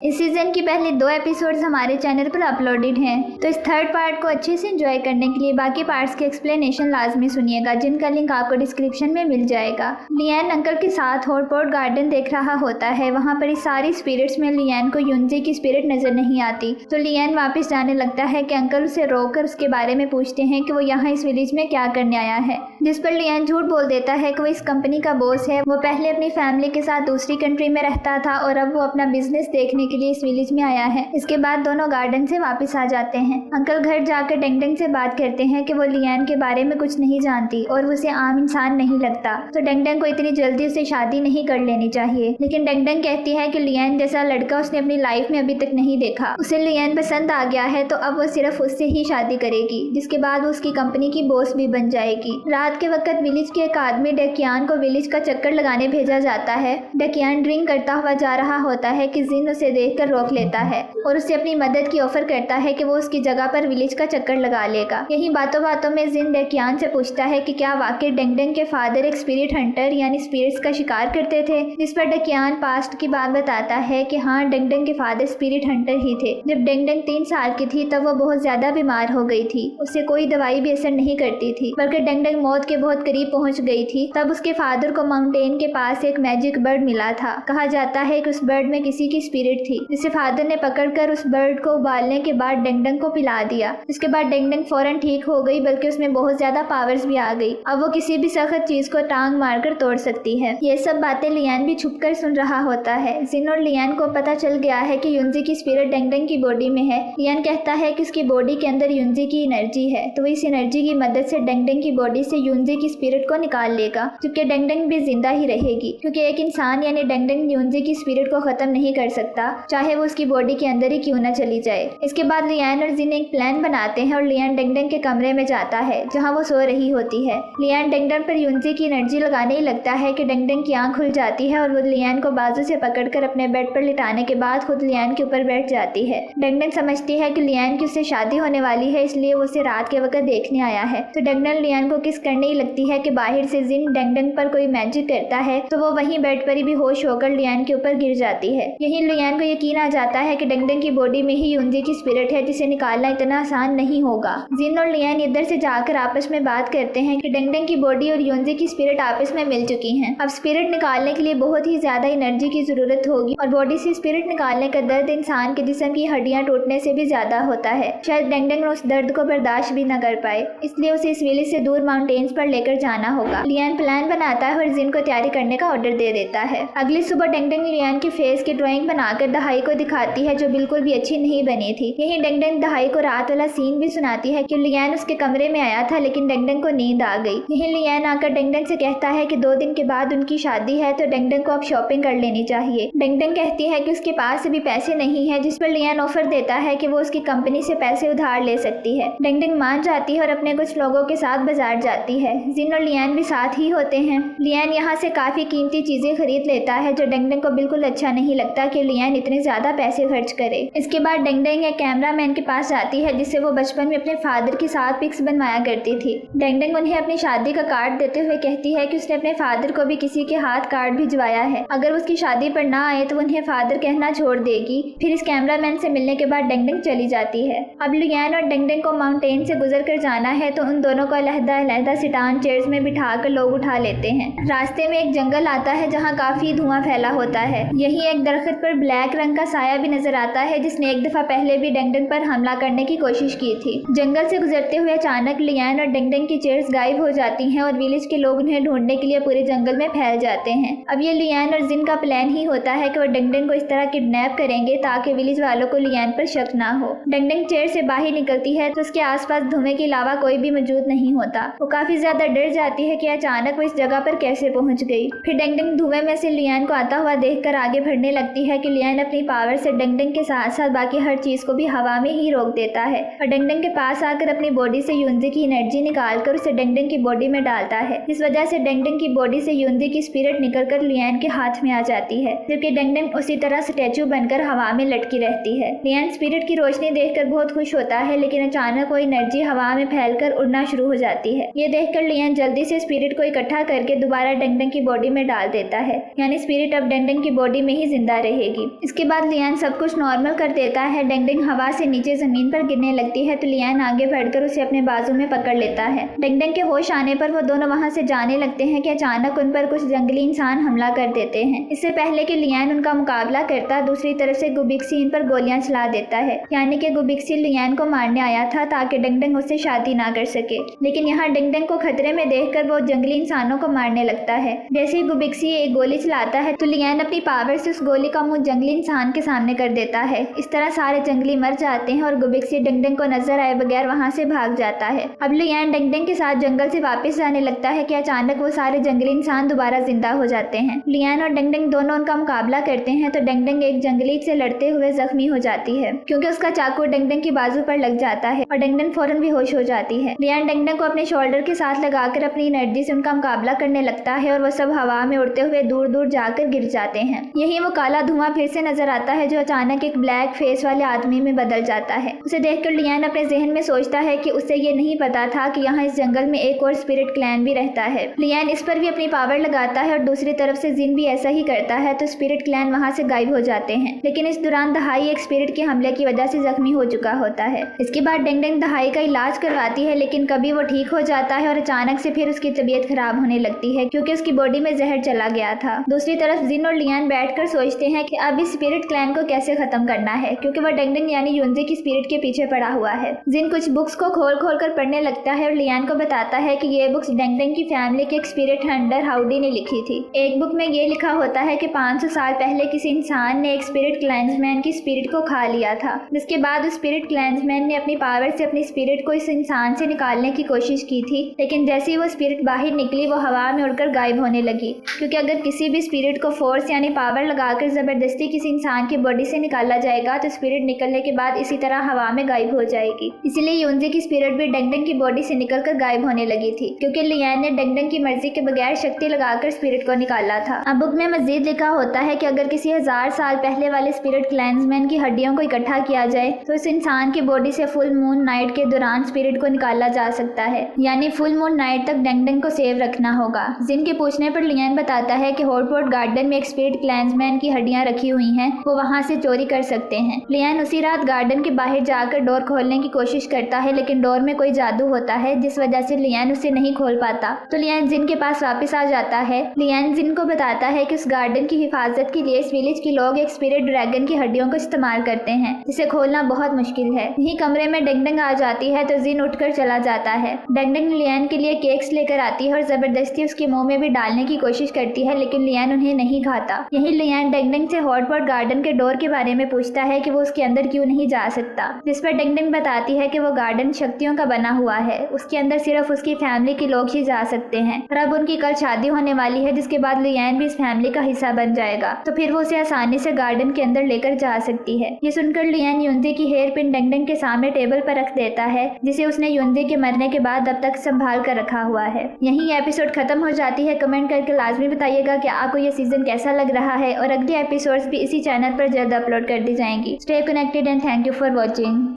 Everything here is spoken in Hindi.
इस सीजन की पहले 2 एपिसोड्स हमारे चैनल पर अपलोडेड हैं, तो इस थर्ड पार्ट को अच्छे से एंजॉय करने के लिए बाकी पार्ट्स के एक्सप्लेनेशन लाजमी सुनिएगा, जिनका लिंक आपको डिस्क्रिप्शन में मिल जाएगा। लियान अंकल के साथ हॉटपॉट गार्डन देख रहा होता है। वहाँ पर इस सारी स्पिरिट्स में लियान को युनजी की स्पिरिट नजर नहीं आती, तो लियान वापस जाने लगता है कि अंकल उसे रोककर उसके बारे में पूछते हैं कि वो यहाँ इस विलेज में क्या करने आया है, जिस पर लियान झूठ बोल देता है कि वो इस कंपनी का बॉस है। वो पहले अपनी फैमिली के साथ दूसरी कंट्री में रहता था और अब वो अपना बिजनेस देखने के लिए इस विलेज में आया है। इसके बाद दोनों गार्डन से वापस आ जाते हैं। अंकल घर जाकर डेंगडेंग से बात करते हैं कि वो लियान के बारे में कुछ नहीं जानती और उसे आम इंसान नहीं लगता, तो डेंगडेंग को इतनी जल्दी उसे शादी नहीं कर लेनी चाहिए। लेकिन डेंगडेंग कहती है कि लियान जैसा लड़का उसने अपनी लाइफ में अभी तक नहीं देखा। उसे लियान पसंद आ गया है, तो अब वो सिर्फ उससे ही शादी करेगी, जिसके बाद वो उसकी कंपनी की बॉस भी बन जाएगी। रात के वक्त विलेज के एक आदमी डेकियान को विलेज का चक्कर लगाने भेजा जाता है। डेकियान ड्रिंक करता हुआ जा रहा होता है कि जिन उसे देखकर रोक लेता है और उसे अपनी मदद की ऑफर करता है कि वो उसकी जगह पर विलेज का चक्कर लगा लेगा। यही बातों बातों में जिन डेकियान से पूछता है कि क्या वाकई डेंगडेंग के फादर एक स्पिरिट हंटर यानी स्पिरिट्स का शिकार करते थे, जिस पर डेकियान पास्ट की बात बताता है कि हाँ, डेंगडेंग के फादर स्पिरिट हंटर ही थे। जब डेंगडेंग 3 साल की थी तब वो बहुत ज्यादा बीमार हो गई थी। उससे कोई दवाई भी असर नहीं करती थी, बल्कि डेंगडेंग मौत के बहुत करीब पहुंच गई थी। तब उसके फादर को माउंटेन के पास एक मैजिक बर्ड मिला था। कहा जाता है कि उस बर्ड में किसी की स्पिरिट थी, जिसे फादर ने पकड़कर उस बर्ड को उबालने के बाद डेंगडेंग को पिला दिया। इसके बाद डेंगडेंग फौरन ठीक हो गई, बल्कि उसमें बहुत ज्यादा पावर्स भी आ गई। अब वो किसी भी सख्त चीज को टांग मारकर तोड़ सकती है। ये सब बातें लियान भी छुपकर सुन रहा होता है। जिन और लियान को पता चल गया है कि युनजी की स्पिरिट डेंगडेंग की बॉडी में है। लियान कहता है कि उसकी बॉडी के अंदर युनजी की एनर्जी है, तो इस एनर्जी की मदद से डेंगडेंग की बॉडी से युनजी की स्पिरिट को निकाल लेगा, जबकि डेंगडेंग भी जिंदा ही रहेगी, क्योंकि एक इंसान यानी डेंगडेंग युनजी की स्पिरिट को खत्म नहीं कर सकता, चाहे वो उसकी बॉडी के अंदर ही क्यों न चली जाए। इसके बाद लियान और जिन एक प्लान बनाते हैं और लियान डेंगडेंग के कमरे में जाता है जहां वो सो रही होती है। लियान डेंगडेंग पर युनजी की एनर्जी लगाने ही लगता है कि डेंगडेंग की आंख खुल जाती है और वो लियान को बाजू से पकड़कर अपने बेड पर लिटाने के बाद खुद लियान के ऊपर बैठ जाती है। डेंगडेंग समझती है कि लियान की उससे शादी होने वाली है, इसलिए वो उसे रात के वक्त देखने आया है। तो डेंगडेंग लियान को किस करने ही लगती है कि बाहर से जिन डेंगडेंग पर कोई मैजिक करता है, तो वो वहीं बेड पर ही बेहोश होकर लियान के ऊपर गिर जाती है। यही लियान को यकीन आ जाता है कि डेंगडेंग की बॉडी में ही युनजी की स्पिरिट है, जिसे निकालना इतना आसान नहीं होगा। जिन और लियान इधर से जाकर आपस में बात करते हैं कि डेंगडेंग की बॉडी और युनजी की स्पिरिट आपस में मिल चुकी हैं। अब स्पिरिट निकालने के लिए बहुत ही ज्यादा एनर्जी की जरूरत होगी और बॉडी से स्पिरिट निकालने का दर्द इंसान के जिस्म की हड्डियां टूटने से भी ज्यादा होता है। शायद डेंगडेंग उस दर्द को बर्दाश्त भी न कर पाए, इसलिए उसे इस विलेज से दूर माउंटेन्स पर लेकर जाना होगा। लियान प्लान बनाता है और जिन को तैयारी करने का ऑर्डर दे देता है। अगली सुबह डेंगडेंग लियान की फेस की ड्राइंग बनाकर दहाई को दिखाती है, जो बिल्कुल भी अच्छी नहीं बनी थी। यही डेंगडेंग दहाई को रात वाला सीन भी सुनाती है कि लियान उसके कमरे में आया था, लेकिन डेंगडेंग को नींद आ गई। यही लियान आकर डेंगडेंग से कहता है कि 2 दिन के बाद उनकी शादी है, तो डेंगडेंग को अब शॉपिंग कर लेनी चाहिए। डेंगडेंग कहती है कि उसके पास अभी पैसे नहीं है, जिस पर लियान ऑफर देता है कि वो उसकी कंपनी से पैसे उधार ले सकती है। डेंगडेंग मान जाती है और अपने कुछ लोगों के साथ बाजार जाती है। जिन और लियान भी साथ ही होते हैं। लियान यहाँ से काफी कीमती चीजें खरीद लेता है, जो डेंगडेंग को बिल्कुल अच्छा नहीं लगता कि लियान इतने ज्यादा पैसे खर्च करे। इसके बाद डेंगडेंग एक कैमरामैन के पास जाती है, जिससे वो बचपन में अपने फादर के साथ पिक्स बनवाया करती थी। डेंगडेंग उन्हें अपनी शादी का कार्ड देते हुए कहती है कि उसने अपने फादर को भी किसी के हाथ कार्ड भिजवाया है, अगर उसकी शादी पर ना आए तो उन्हें फादर कहना छोड़ देगी। फिर इस कैमरामैन से मिलने के बाद डेंगडेंग चली जाती है। अब लियान और डेंगडेंग को माउंटेन से गुजर कर जाना है, तो उन दोनों को अलग-अलग सिटान चेयर्स में बिठाकर लोग उठा लेते हैं। रास्ते में एक जंगल आता है जहाँ काफी धुआं फैला होता है। यही एक दरख्त पर ब्लैक रंग का साया भी नजर आता है, जिसने एक दफा पहले भी डेंगडेंग पर हमला करने की कोशिश की थी। जंगल से गुजरते हुए अचानक लियान और डेंगडेंग की चेयर्स गायब हो जाती हैं और विलेज के लोग उन्हें ढूंढने के लिए पूरे जंगल में फैल जाते हैं। अब ये लियान और जिन का प्लान ही होता है कि वो डेंगडेंग को इस तरह किडनैप करेंगे ताकि विलेज वालों को लियान पर शक ना हो। डेंगडेंग चेयर से बाहर निकलती है तो उसके आसपास धुएं के अलावा कोई भी मौजूद नहीं होता। वो काफी ज्यादा डर जाती है कि अचानक वो इस जगह पर कैसे पहुंच गई। फिर डेंगडेंग धुएं में से लियान को आता हुआ देखकर आगे बढ़ने लगती है कि लियान अपनी पावर से डेंगडेंग के साथ साथ बाकी हर चीज को भी हवा में ही रोक देता है और डेंगडेंग के पास आकर अपनी बॉडी से युनजी की एनर्जी निकालकर उसे डेंगडेंग की बॉडी में डालता है। इस वजह से डेंगडेंग की बॉडी से युनजी की स्पिरिट निकलकर लियान के हाथ में आ जाती है, जबकि डेंगडेंग उसी तरह स्टैचू बनकर हवा में लटकी रहती है। लियान स्पिरिट की रोशनी देखकर बहुत खुश होता है, लेकिन अचानक कोई एनर्जी हवा में फैलकर उड़ना शुरू हो जाती है। ये देखकर लियान जल्दी से स्पिरिट को इकट्ठा करके दोबारा डेंगडेंग की बॉडी में डाल देता है, यानी स्पिरिट अब डेंगडेंग की बॉडी में ही जिंदा रहेगी। इसके बाद लियान सब कुछ नॉर्मल कर देता है। डेंगडेंग हवा से नीचे जमीन पर गिरने लगती है तो लियान आगे बढ़कर उसे अपने बाजू में पकड़ लेता है। डेंगडेंग के होश आने पर वो दोनों वहां से जाने लगते हैं कि अचानक उन पर कुछ जंगली इंसान हमला कर देते हैं। इससे पहले कि लियान उनका मुकाबला करता, दूसरी तरफ से गुबिक्सी इन पर गोलियां चला देता है। यानी कि गुबिक्सी लियान को मारने आया था ताकि डेंगडेंग उससे शादी ना कर सके, लेकिन यहाँ डेंगडेंग को खतरे में देखकर वो जंगली इंसानों को मारने लगता है। जैसे ही गुबिक्सी एक गोली चलाता है तो लियान अपनी पावर से उस गोली का मुंह जंगली इंसान के सामने कर देता है। इस तरह सारे जंगली मर जाते हैं और गुबिक्सी डेंगडेंग को नजर आए बगैर वहां से भाग जाता है। अब लियान डेंगडेंग के साथ जंगल से वापस जाने लगता है कि अचानक वो सारे जंगली इंसान दोबारा जिंदा हो जाते हैं। लियान और डेंगडेंग दोनों उनका मुकाबला करते हैं तो डेंगडेंग एक जंगली से लड़ते हुए जख्मी हो जाती है क्योंकि उसका चाकू डेंगडेंग की बाजू पर लग जाता है और डेंगडेंग फौरन बेहोश हो जाती है। लियान डेंगडेंग को अपने शोल्डर के साथ लगाकर अपनी एनर्जी से उनका मुकाबला करने लगता है और वो सब हवा में उड़ते हुए दूर दूर जाकर गिर जाते हैं। यही वो काला धुआं फिर से नजर आता है जो अचानक एक ब्लैक फेस वाले आदमी में बदल जाता है। उसे देखकर लियान अपने जहन में सोचता है कि उसे ये नहीं पता था कि यहाँ इस जंगल में एक और स्पिरिट क्लैन भी रहता है। लियान इस पर भी अपनी पावर लगाता है और दूसरी तरफ से जिन भी ऐसा ही करता है तो स्पिरिट क्लैन वहाँ से गायब हो जाते हैं। लेकिन इस दौरान दहाई एक स्पिरिट के हमले की वजह से जख्मी हो चुका होता है। इसके बाद डेंगडेंग दहाई का इलाज करवाती है लेकिन कभी वो ठीक हो जाता है और अचानक से फिर उसकी तबीयत खराब होने लगती है क्योंकि उसकी बॉडी में जहर चला गया था। दूसरी तरफ जिन और लियान बैठकर सोचते हैं कि अब इस स्पिरिट क्लैन को कैसे खत्म करना है क्योंकि वह डेंगडेंग यानी युनजे की स्पिरिट के पीछे पड़ा हुआ है। जिन कुछ बुक्स को खोल खोल कर पढ़ने लगता है और लियान को बताता है कि ये बुक्स डेंगडेंग की फैमिली के एक स्पिरिट हंटर हाउडी ने लिखी थी। एक बुक में ये लिखा होता है कि 500 साल पहले किसी इंसान ने एक स्पिरिट क्लेंसमैन की स्पिरिट को खा लिया था, जिसके बाद उस स्पिरिट क्लेंसमैन ने अपनी पावर से अपनी स्पिरिट को इस इंसान से निकालने की कोशिश की थी, लेकिन जैसे ही वो स्पिरिट बाहर निकली वो हवा में उड़कर गायब होने लगी क्योंकि अगर किसी भी स्पिरिट को फोर्स यानी पावर लगाकर जबरदस्ती किसी इंसान की बॉडी से निकाला जाएगा तो स्पिरिट निकलने के बाद इसी तरह हवा में गायब हो जाएगी। इसीलिए युनजे की स्पिरिट भी डेंगडेंग की बॉडी से निकलकर गायब होने लगी थी क्योंकि लियान ने डेंगडेंग की मर्जी के बगैर शक्ति लगाकर स्पिरिट को निकाला था। अब बुक में मजीद लिखा होता है कि अगर किसी 1000 साल पहले वाले स्पिरिट क्लेंसमैन की हड्डियों को इकट्ठा किया जाए तो इस इंसान की बॉडी से फुल मून नाइट के दौरान स्पिरिट को निकाला जा सकता है, यानी फुल मून नाइट तक डेंगडेंग को सेव रखना होगा। जिनके पूछने पर लियान बताता है कि हॉटपॉट गार्डन में एक स्पिरिट क्लेंसमैन की हड्डियां रखी हुई हैं, वो वहां से चोरी कर सकते हैं। लियान उसी रात गार्डन के बाहर जाकर डोर खोलने की कोशिश करता है लेकिन डोर में कोई जादू होता है जिस वजह से लियान उसे नहीं खोल पाता। तो लियान जिन के पास वापस आ जाता है। लियान जिन को बताता है कि उस गार्डन की हिफाजत के लिए इस विलेज के लोग एक स्पिरिट ड्रैगन की हड्डियों को इस्तेमाल करते हैं जिसे खोलना बहुत मुश्किल है। यही कमरे में डेंगडेंग आ जाती है तो जिन उठकर चला जाता है। डेंगडेंग लियान के लिए केक्स लेकर आती है और जबरदस्ती उसके मुंह में भी डालने की कोशिश करती है लेकिन लियान उन्हें नहीं खाता। यही लियान डेंगडेंग से हॉटपॉट गार्डन के डोर के बारे में पूछता है कि वो उसके अंदर क्यों नहीं जा सकता, जिस पर डेंगडेंग बताती है कि वो गार्डन शक्तियों का बना हुआ है, उसके अंदर सिर्फ उसकी फैमिली के लोग ही जा सकते हैं और अब उनकी कल शादी होने वाली है जिसके बाद लियान भी इस फैमिली का हिस्सा बन जाएगा तो फिर वो उसे आसानी से गार्डन के अंदर लेकर जा सकती है। ये सुनकर लियान युनजे की हेयर पिन डेंगडेंग के सामने टेबल पर रख देता है जिसे उसने युनजे के मरने के बाद अब तक संभाल कर रखा हुआ है। यही एपिसोड खत्म हो जाती है। कमेंट करके लाजमी बताइएगा कि आपको ये सीजन कैसा लग रहा है और अगली एपिसोड्स भी इसी चैनल पर जल्द अपलोड कर दी जाएंगी। Stay connected and thank you for watching.